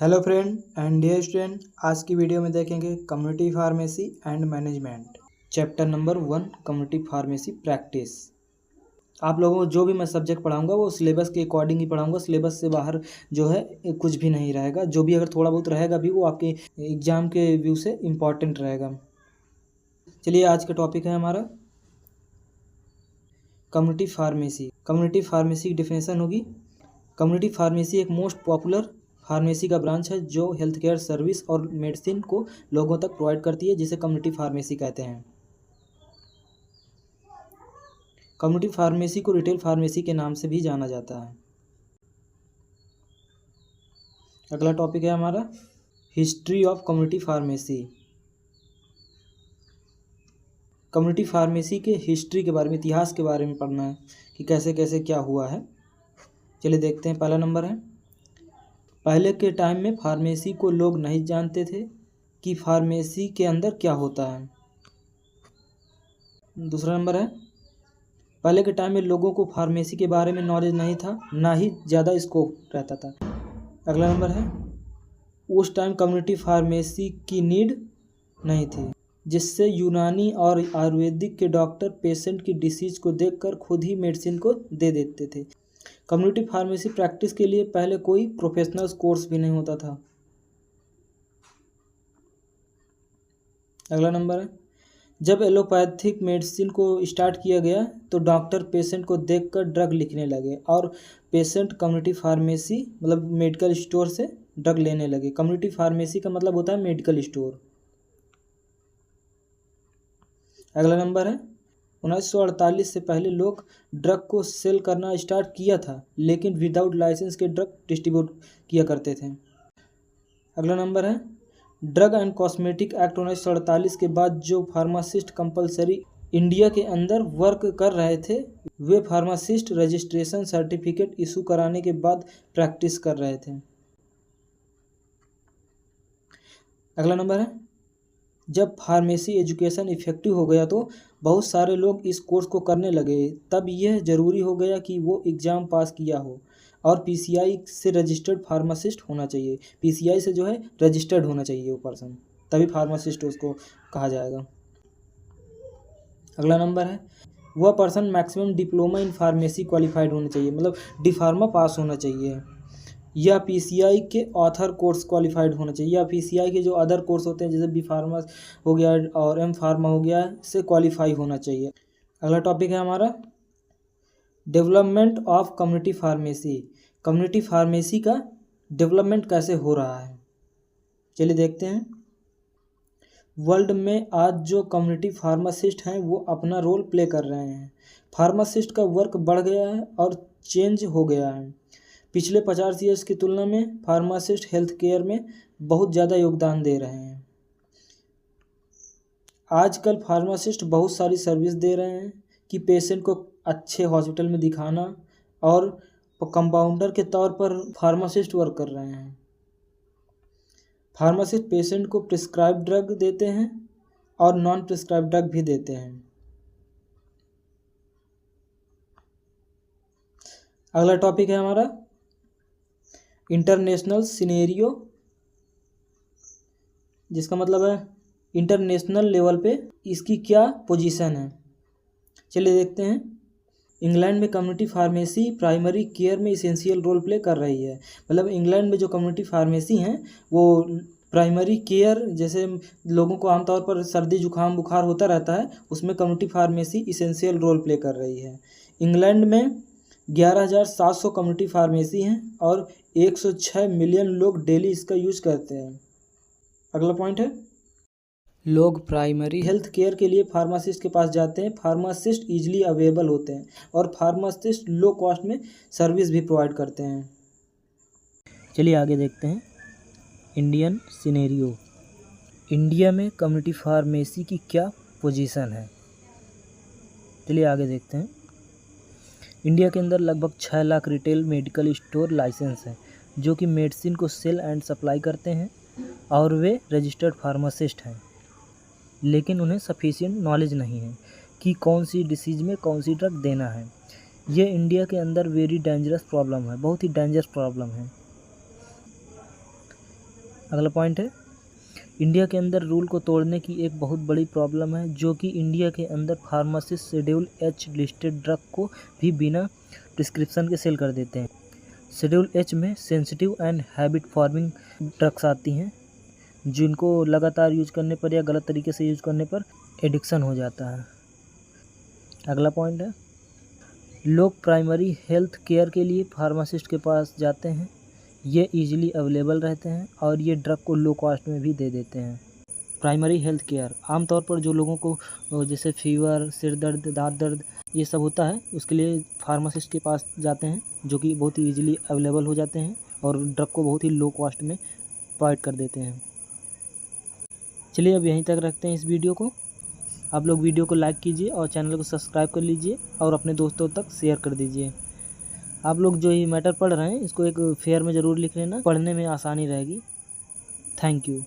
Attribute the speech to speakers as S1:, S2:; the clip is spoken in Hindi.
S1: Hello friend and dear student, आज की वीडियो में देखेंगे community pharmacy and management chapter number 1 community pharmacy practice. आप लोगों को जो भी मैं सब्जेक्ट पढ़ाऊंगा वो सिलेबस के अकॉर्डिंग ही पढ़ाऊंगा। सिलेबस से बाहर जो है कुछ भी नहीं रहेगा। जो भी अगर थोड़ा बहुत रहेगा भी वो आपके एग्जाम के व्यू से इम्पॉर्टेंट रहेगा। चलिए, आज का टॉपिक है हमारा कम्युनिटी फार्मेसी। कम्युनिटी फार्मेसी की डिफिनेशन होगी, कम्युनिटी फार्मेसी एक मोस्ट पॉपुलर फार्मेसी का ब्रांच है जो हेल्थ केयर सर्विस और मेडिसिन को लोगों तक प्रोवाइड करती है, जिसे कम्युनिटी फार्मेसी कहते हैं। कम्युनिटी फार्मेसी को रिटेल फार्मेसी के नाम से भी जाना जाता है। अगला टॉपिक है हमारा history of community pharmacy. Community pharmacy के हिस्ट्री के बारे में, इतिहास के बारे में पढ़ना है कि कैसे कैसे क्या हुआ है। चलिए देखते हैं। पहला नंबर है, पहले के टाइम में फार्मेसी को लोग नहीं जानते थे कि फार्मेसी के अंदर क्या होता है। दूसरा नंबर है, पहले के टाइम में लोगों को फार्मेसी के बारे में नॉलेज नहीं था, ना ही ज़्यादा स्कोप रहता था। अगला नंबर है, उस टाइम कम्युनिटी फार्मेसी की नीड नहीं थी, जिससे यूनानी और आयुर्वेदिक के डॉक्टर पेशेंट की डिसीज को देखकर खुद ही मेडिसिन को दे देते थे। कम्युनिटी फार्मेसी प्रैक्टिस के लिए पहले कोई प्रोफेशनल कोर्स भी नहीं होता था। अगला नंबर है, जब एलोपैथिक मेडिसिन को स्टार्ट किया गया तो डॉक्टर पेशेंट को देखकर ड्रग लिखने लगे और पेशेंट कम्युनिटी फार्मेसी मतलब मेडिकल स्टोर से ड्रग लेने लगे। कम्युनिटी फार्मेसी का मतलब होता है मेडिकल स्टोर। अगला नंबर है, 1948 से पहले लोग ड्रग को सेल करना स्टार्ट किया था, लेकिन विदाउट लाइसेंस के ड्रग डिस्ट्रीब्यूट किया करते थे। अगला नंबर है, ड्रग एंड कॉस्मेटिक एक्ट 1948 के बाद जो फार्मासिस्ट कंपलसरी इंडिया के अंदर वर्क कर रहे थे, वे फार्मासिस्ट रजिस्ट्रेशन सर्टिफिकेट इशू कराने के बाद प्रैक्टिस कर रहे थे। अगला नंबर है, जब फार्मेसी एजुकेशन इफेक्टिव हो गया तो बहुत सारे लोग इस कोर्स को करने लगे। तब यह ज़रूरी हो गया कि वो एग्ज़ाम पास किया हो और पीसीआई से रजिस्टर्ड फार्मासिस्ट होना चाहिए। पीसीआई से जो है रजिस्टर्ड होना चाहिए वो पर्सन, तभी फार्मासिस्ट उसको कहा जाएगा। अगला नंबर है, वह person maximum diploma in pharmacy qualified होना चाहिए, मतलब डी फार्मा पास होना चाहिए, या पीसीआई के ऑथर कोर्स क्वालिफाइड होना चाहिए, या पीसीआई के जो अदर कोर्स होते हैं जैसे बी फार्मा हो गया और एम फार्मा हो गया से क्वालिफाई होना चाहिए। अगला टॉपिक है हमारा development of community pharmacy. Community pharmacy का डेवलपमेंट कैसे हो रहा है, चलिए देखते हैं। वर्ल्ड में आज जो कम्युनिटी फार्मासिस्ट हैं वो अपना रोल प्ले कर रहे हैं। फार्मासिस्ट का वर्क बढ़ गया है और चेंज हो गया है। पिछले 50 ईयर्स की तुलना में फार्मासिस्ट हेल्थ केयर में बहुत ज़्यादा योगदान दे रहे हैं। आजकल फार्मासिस्ट बहुत सारी सर्विस दे रहे हैं कि पेशेंट को अच्छे हॉस्पिटल में दिखाना, और कंपाउंडर के तौर पर फार्मासिस्ट वर्क कर रहे हैं। फार्मासिस्ट पेशेंट को प्रिस्क्राइब ड्रग देते हैं और नॉन प्रिस्क्राइब ड्रग भी देते हैं। अगला टॉपिक है हमारा इंटरनेशनल सिनेरियो, जिसका मतलब है इंटरनेशनल लेवल पे इसकी क्या पोजीशन है। चलिए देखते हैं। इंग्लैंड में कम्युनिटी फार्मेसी प्राइमरी केयर में इसेंशियल रोल प्ले कर रही है। मतलब इंग्लैंड में जो कम्युनिटी फार्मेसी हैं वो प्राइमरी केयर, जैसे लोगों को आमतौर पर सर्दी जुकाम बुखार होता रहता है, उसमें community pharmacy essential role play कर रही है। इंग्लैंड में 11,700 कम्युनिटी फार्मेसी हैं और 106 मिलियन लोग डेली इसका यूज करते हैं। अगला पॉइंट है, लोग प्राइमरी हेल्थ केयर के लिए फार्मासिस्ट के पास जाते हैं। फार्मासिस्ट इजीली अवेलेबल होते हैं और फार्मासिस्ट लो कॉस्ट में सर्विस भी प्रोवाइड करते हैं। चलिए आगे देखते हैं। इंडियन सिनेरियो, इंडिया में कम्युनिटी फार्मेसी की क्या पोजीशन है। चलिए आगे देखते हैं। इंडिया के अंदर लगभग 6 lakh retail medical store license हैं जो कि मेडिसिन को सेल एंड सप्लाई करते हैं, और वे रजिस्टर्ड फार्मासिस्ट हैं, लेकिन उन्हें सफिशिएंट नॉलेज नहीं है कि कौन सी डिसीज़ में कौन सी ड्रग देना है। ये इंडिया के अंदर वेरी डेंजरस प्रॉब्लम है, बहुत ही डेंजरस प्रॉब्लम है। अगला पॉइंट है, इंडिया के अंदर रूल को तोड़ने की एक बहुत बड़ी प्रॉब्लम है, जो कि इंडिया के अंदर pharmacist schedule H listed drug को भी बिना प्रिस्क्रिप्शन के सेल कर देते हैं। शेड्यूल एच में sensitive and habit forming drugs आती हैं, जिनको लगातार यूज करने पर या गलत तरीके से यूज करने पर एडिक्शन हो जाता है। अगला पॉइंट है, लोग प्राइमरी हेल्थ केयर के लिए फार्मासिस्ट के पास जाते हैं। ये इजीली अवेलेबल रहते हैं और ये ड्रग को लो कॉस्ट में भी दे देते हैं। प्राइमरी हेल्थ केयर आमतौर पर जो लोगों को जैसे फीवर, सिर दर्द, दांत दर्द ये सब होता है, उसके लिए फार्मासिस्ट के पास जाते हैं, जो कि बहुत ही ईजिली अवेलेबल हो जाते हैं और ड्रग को बहुत ही लो कॉस्ट में प्रोवाइड कर देते हैं। चलिए अब यहीं तक रखते हैं इस वीडियो को। आप लोग वीडियो को लाइक कीजिए और चैनल को सब्सक्राइब कर लीजिए और अपने दोस्तों तक शेयर कर दीजिए। आप लोग जो ये मैटर पढ़ रहे हैं इसको एक फेयर में ज़रूर लिख लेना, पढ़ने में आसानी रहेगी। Thank you.